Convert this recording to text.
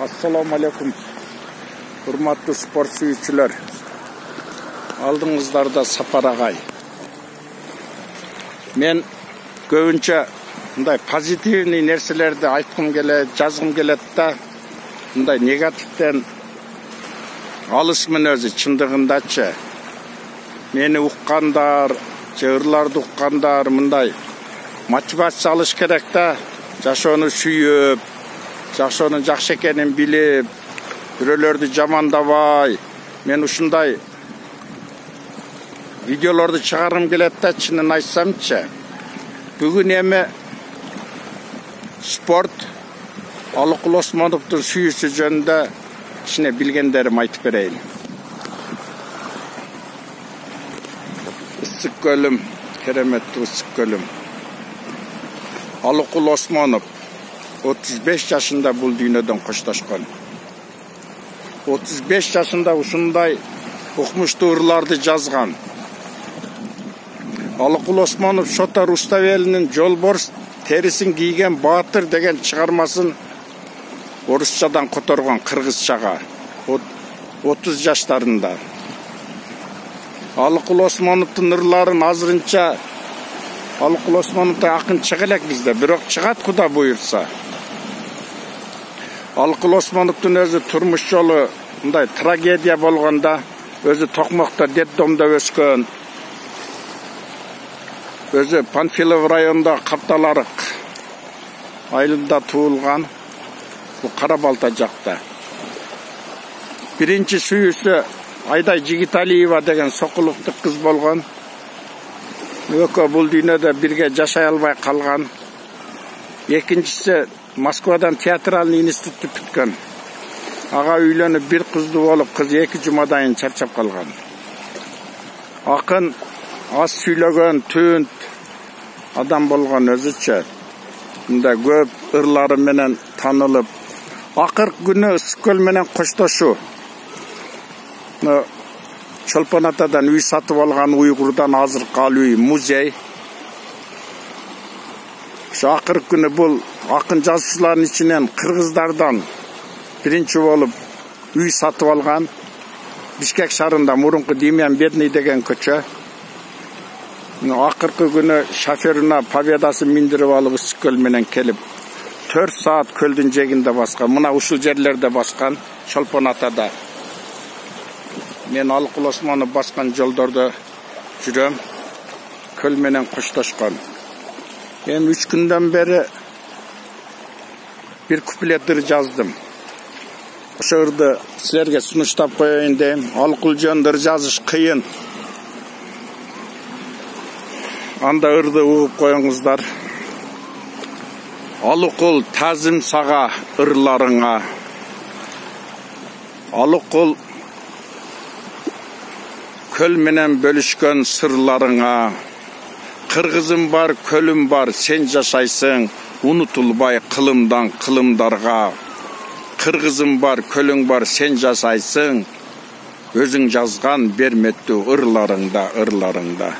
Assalamu alaikum. Hurmatlı spor suyucular. Aldığınızlarda Sapar ağay. Men көбүнчө мындай позитивный нерселерди айткым келет, жазгым келет да, мындай негативден алысмын өзү чындыгындачы. Мени уккандар, жырларды уккандар мындай мотивация алыш керек да, жашоону сүйүп, жашоонун жакшы экенин билип, бирөөлөрдү жамандабай, мен ушундай видеолорду чыгаргым келет да, чынын айтсамчы. Бүгүн эми спорт Алыкул Осмоновдун сүйүүсү жөнүндө кичине билгендерим айтып берейин. Ысык көлүм, кереметтүү ысык көлүм. Алыкул Осмонов 35 жашында бул дүйнөдөн коштошкон. 35 жашында ушундай укмуштуу ырларды жазган. Алыкул Осмонов Шота Руставелинин «Жолборс терисин кийген баатыр» деген чыгармасын орусчадан которгон кыргызчага 30 жаштарында. Алыкул Осмоновдун ырларын азырынча Алыкул Осмоновдун акын чыга элек бизде, бирок чыгат Куда буйрса. Алыкул Осмоновдун өзү турмуш жолу мындай трагедия болгондо, өзү Токмокто детдомдо өскөн. Өзі Панфилов районында Капталарык айылында туылған, бұл Карабалта жақта. Биринчи сүйүүсү Айдай Жигиталиева деген сокулуктук кыз болгон. Экөө бул дүйнөдө бирге жашай албай калган. Экинчиси Москвадан театральный институтты бүткөн. Ага үйлөнүп бир кыздуу болуп, кыз 2 жумадан чарчап калган. Акын аз сүйлөгөн, түнт адам болгон өзүчө. Мында көп ырлары менен танылып, акыркы күнү ысык көл менен коштошуу. Чолпон Атадан үй сатып алган уйгурдан азыр калуу музей. Ошо акыркы күнү бул акын жазуучулардын ичинен кыргыздардан биринчи болуп үй сатып алган. Бишкек шаарында мурунку Демьян Бедный деген көчө. Акыркы күнү шоферуна Победасын миндирип алып ысык көл менен келип 4 саат көлдүн жегинде баскан. Мына ушул жерлерде баскан, Чолпон Атада. Мен Алыкул Осмонов баскан жолдордо жүрөм. Көл менен коштошкон. Эми 3 күндөн бери бир куплет ыр жаздым. Ошо ырды силерге сунуштап коеюн дейм. Алыкул жөнүндө жазыш кыйын. Анда ырды угуп коюңуздар. Алыкул тазым сага ырларыңа. Алыкул көл менен бөлүшкөн сырларыңа. Кыргызым бар, көлүм бар, сен жашайсың, унутулбай кылымдан кылымдарга. Кыргызым бар, көлүң бар, сен жашайсың, өзүң жазган берметтүү ырларыңда.